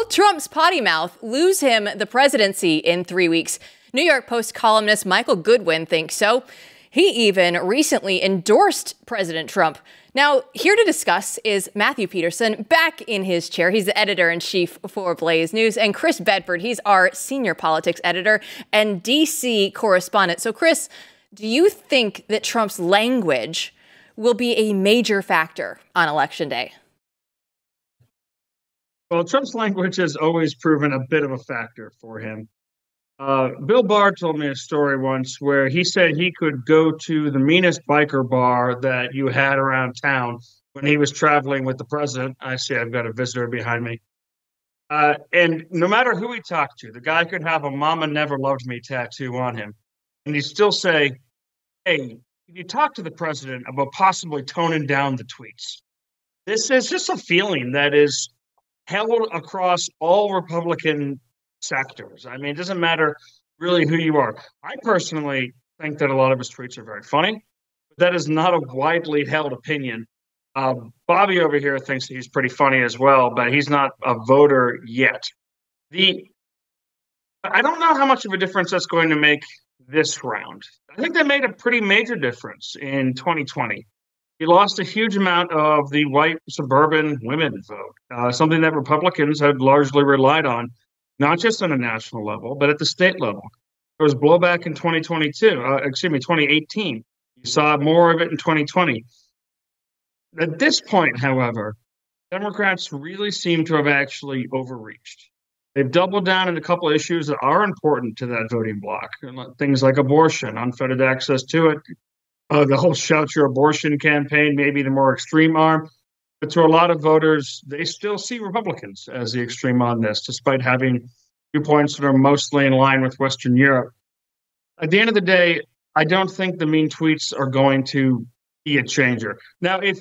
Trump's potty mouth lose him the presidency in 3 weeks? New York Post columnist Michael Goodwin thinks so. He even recently endorsed President Trump. Now, here to discuss is Matthew Peterson, back in his chair. He's the editor-in-chief for Blaze News. And Chris Bedford, he's our senior politics editor and D.C. correspondent. So, Chris, do you think that Trump's language will be a major factor on Election Day? Well, Trump's language has always proven a bit of a factor for him. Bill Barr told me a story once where he said he could go to the meanest biker bar that you had around town when he was traveling with the president. I see I've got a visitor behind me. And no matter who he talked to, the guy could have a "Mama Never Loved Me" tattoo on him. And he'd still say, hey, if you talk to the president about possibly toning down the tweets, this is just a feeling that is held across all Republican sectors. I mean, it doesn't matter really who you are. I personally think that a lot of his tweets are very funny, but that is not a widely held opinion. Bobby over here thinks that he's pretty funny as well, but he's not a voter yet. I don't know how much of a difference that's going to make this round. I think that made a pretty major difference in 2020. He lost a huge amount of the white suburban women vote, something that Republicans had largely relied on, not just on a national level, but at the state level. There was blowback in 2018. You saw more of it in 2020. At this point, however, Democrats really seem to have actually overreached. They've doubled down on a couple of issues that are important to that voting bloc, things like abortion, unfettered access to it, the whole Shout Your Abortion campaign, maybe the more extreme arm. But to a lot of voters, they still see Republicans as the extreme on this, despite having viewpoints that are mostly in line with Western Europe. At the end of the day, I don't think the mean tweets are going to be a changer. Now, if,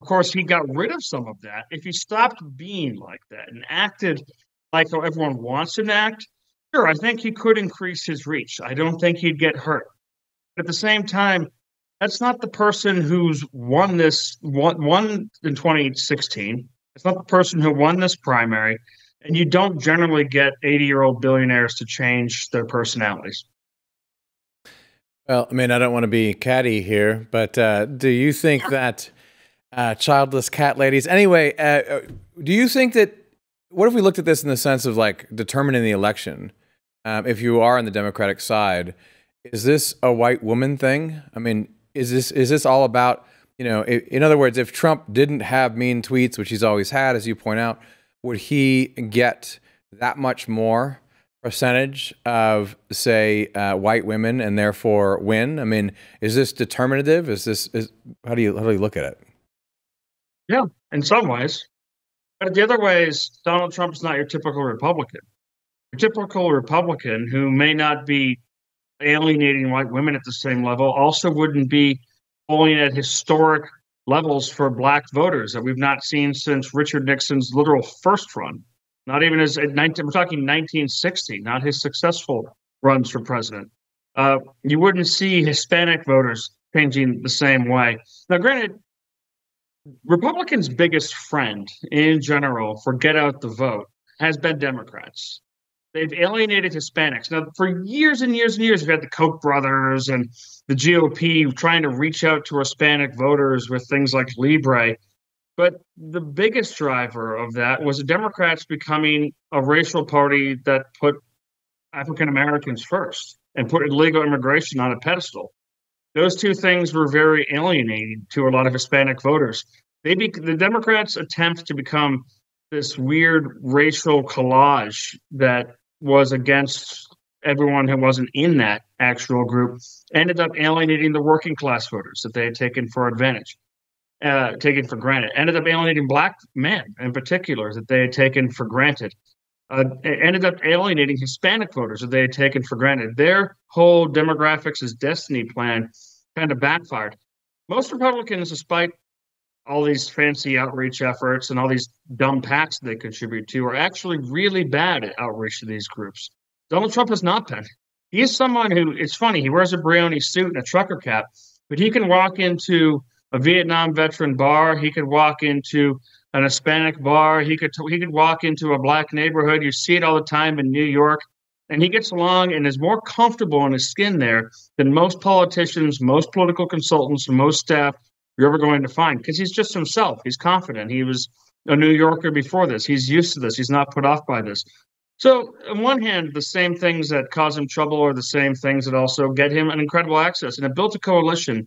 of course, he got rid of some of that, if he stopped being like that and acted like how everyone wants him to act, sure, I think he could increase his reach. I don't think he'd get hurt. But at the same time, that's not the person who's won in 2016. It's not the person who won this primary. And you don't generally get 80-year-old billionaires to change their personalities. Well, I mean, I don't want to be catty here, but do you think that childless cat ladies... Anyway, do you think that... What if we looked at this in the sense of, like, determining the election? If you are on the Democratic side, is this a white woman thing? I mean... Is this all about, you know, in other words, if Trump didn't have mean tweets, which he's always had, as you point out, would he get that much more percentage of, say, white women and therefore win? I mean, is this determinative? How do you look at it? Yeah, in some ways. But the other ways, Donald Trump is not your typical Republican. Your typical Republican who may not be alienating white women at the same level also wouldn't be polling at historic levels for black voters that we've not seen since Richard Nixon's literal first run. Not even we're talking 1960, not his successful runs for president. You wouldn't see Hispanic voters changing the same way. Now, granted, Republicans' biggest friend in general for get out the vote has been Democrats. They've alienated Hispanics. Now, for years and years and years, we've had the Koch brothers and the GOP trying to reach out to Hispanic voters with things like Libre. But the biggest driver of that was the Democrats becoming a racial party that put African Americans first and put illegal immigration on a pedestal. Those two things were very alienating to a lot of Hispanic voters. The Democrats' attempt to become this weird racial collage that was against everyone who wasn't in that actual group ended up alienating the working class voters that they had taken for granted, ended up alienating black men in particular that they had taken for granted, ended up alienating Hispanic voters that they had taken for granted. Their whole demographics as destiny plan kind of backfired. Most Republicans, despite all these fancy outreach efforts and all these dumb PACs they contribute to, are actually really bad at outreach to these groups. Donald Trump has not been. He is someone who, it's funny, he wears a Brioni suit and a trucker cap, but he can walk into a Vietnam veteran bar. He could walk into an Hispanic bar. He could walk into a black neighborhood. You see it all the time in New York. And he gets along and is more comfortable in his skin there than most politicians, most political consultants, and most staff you're ever going to find, because he's just himself. He's confident. He was a New Yorker before this. He's used to this. He's not put off by this. So on one hand, the same things that cause him trouble are the same things that also get him an incredible access. And it built a coalition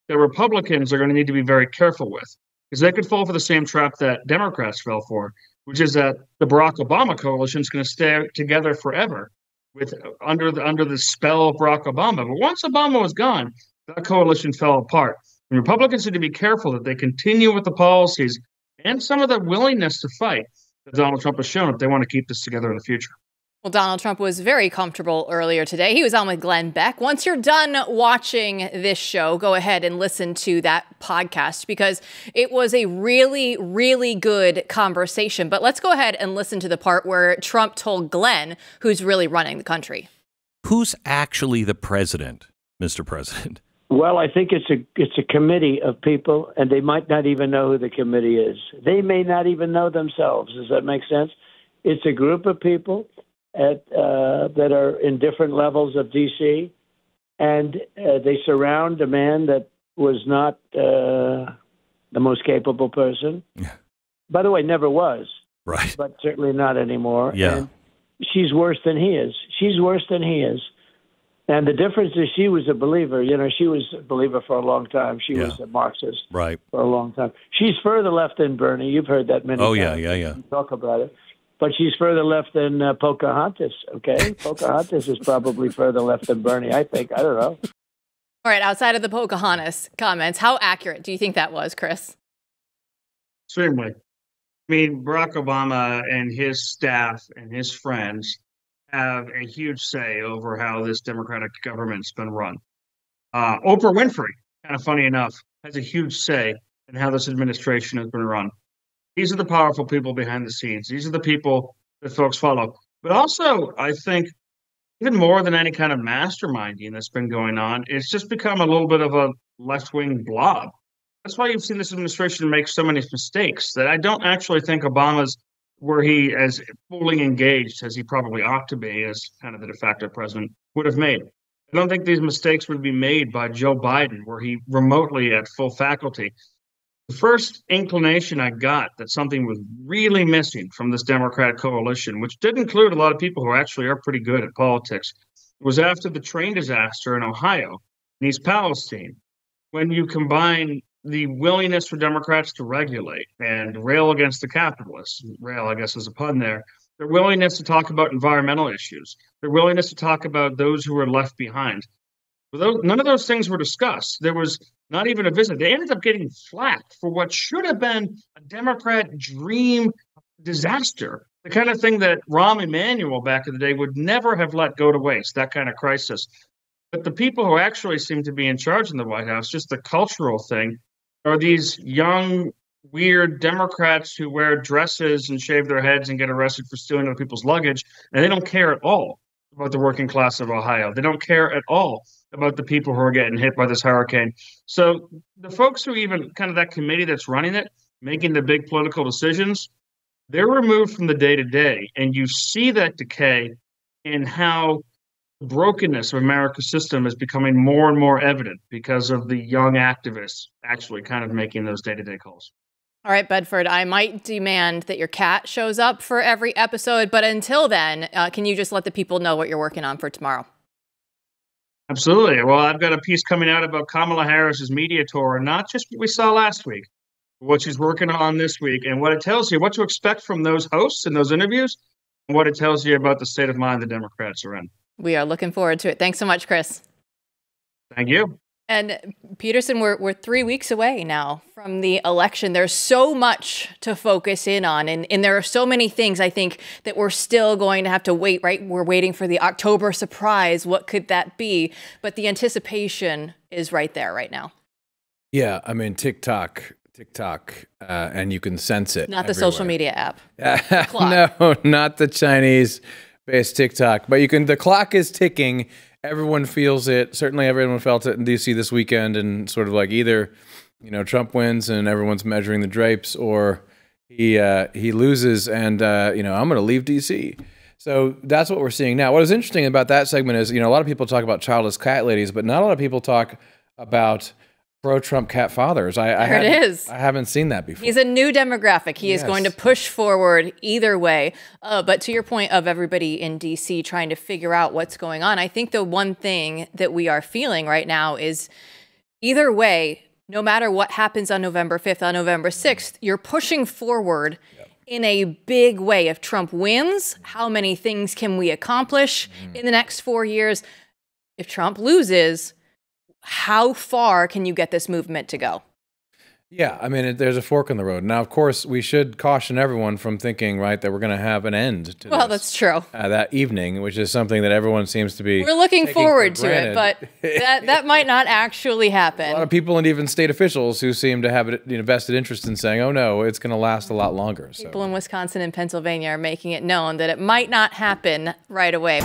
that Republicans are going to need to be very careful with, because they could fall for the same trap that Democrats fell for, which is that the Barack Obama coalition is going to stay together forever under the spell of Barack Obama. But once Obama was gone, that coalition fell apart. And Republicans need to be careful that they continue with the policies and some of the willingness to fight that Donald Trump has shown if they want to keep this together in the future. Well, Donald Trump was very comfortable earlier today. He was on with Glenn Beck. Once you're done watching this show, go ahead and listen to that podcast, because it was a really, really good conversation. But let's go ahead and listen to the part where Trump told Glenn who's really running the country. Who's actually the president, Mr. President? Well, I think it's a committee of people, and they might not even know who the committee is. They may not even know themselves. Does that make sense? It's a group of people that are in different levels of D.C., and they surround a man that was not the most capable person. Yeah. By the way, never was. Right. But certainly not anymore. Yeah. And she's worse than he is. She's worse than he is. And the difference is she was a believer. You know, she was a believer for a long time. She was a Marxist for a long time. She's further left than Bernie. You've heard that many times. Yeah. Talk about it. But she's further left than Pocahontas, okay? Pocahontas is probably further left than Bernie, I think. I don't know. All right, outside of the Pocahontas comments, how accurate do you think that was, Chris? Extremely. I mean, Barack Obama and his staff and his friends have a huge say over how this Democratic government's been run. Oprah Winfrey, kind of funny enough, has a huge say in how this administration has been run. These are the powerful people behind the scenes. These are the people that folks follow. But also, I think, even more than any kind of masterminding that's been going on, it's just become a little bit of a left-wing blob. That's why you've seen this administration make so many mistakes that I don't actually think Obama's were he as fully engaged as he probably ought to be as kind of the de facto president would have made. I don't think these mistakes would be made by Joe Biden, were he remotely at full faculty. The first inclination I got that something was really missing from this Democratic coalition, which did include a lot of people who actually are pretty good at politics, was after the train disaster in Ohio, in East Palestine, when you combine the willingness for Democrats to regulate and rail against the capitalists, rail, I guess is a pun there, their willingness to talk about environmental issues, their willingness to talk about those who were left behind. None of those things were discussed. There was not even a visit. They ended up getting flack for what should have been a Democrat dream disaster, the kind of thing that Rahm Emanuel back in the day would never have let go to waste, that kind of crisis. But the people who actually seem to be in charge in the White House, just the cultural thing, are these young, weird Democrats who wear dresses and shave their heads and get arrested for stealing other people's luggage, and they don't care at all about the working class of Ohio. They don't care at all about the people who are getting hit by this hurricane. So the folks who even kind of that committee that's running it, making the big political decisions, they're removed from the day-to-day, and you see that decay in how the brokenness of America's system is becoming more and more evident because of the young activists actually kind of making those day-to-day calls. All right, Bedford, I might demand that your cat shows up for every episode, but until then, can you just let the people know what you're working on for tomorrow? Absolutely. Well, I've got a piece coming out about Kamala Harris's media tour, not just what we saw last week, but what she's working on this week, and what it tells you, what to expect from those hosts and those interviews, and what it tells you about the state of mind the Democrats are in. We are looking forward to it. Thanks so much, Chris. Thank you. And Peterson, we're 3 weeks away now from the election. There's so much to focus in on. And there are so many things, I think, that we're still going to have to wait, right? We're waiting for the October surprise. What could that be? But the anticipation is right there right now. Yeah, I mean, TikTok, and you can sense it. Not the social media app. No, not the Chinese-based TikTok. But the clock is ticking. Everyone feels it. Certainly everyone felt it in D.C. this weekend, and sort of like either, Trump wins and everyone's measuring the drapes, or, he loses, and I'm going to leave D.C. So that's what we're seeing now. What is interesting about that segment is, a lot of people talk about childless cat ladies, but not a lot of people talk about pro-Trump cat fathers. I haven't seen that before. He's a new demographic. He is going to push forward either way. But to your point of everybody in D.C. trying to figure out what's going on, I think the one thing that we are feeling right now is either way, no matter what happens on November 5th, on November 6th, you're pushing forward in a big way. If Trump wins, how many things can we accomplish in the next 4 years? If Trump loses, how far can you get this movement to go? Yeah, I mean, there's a fork in the road. Now, of course, we should caution everyone from thinking, right, that we're going to have an end to Well, that's true. That evening, which is something that everyone seems to be. We're looking forward to it, but that might not actually happen. A lot of people and even state officials who seem to have a vested interest in saying, oh, no, it's going to last a lot longer. People in Wisconsin and Pennsylvania are making it known that it might not happen right away.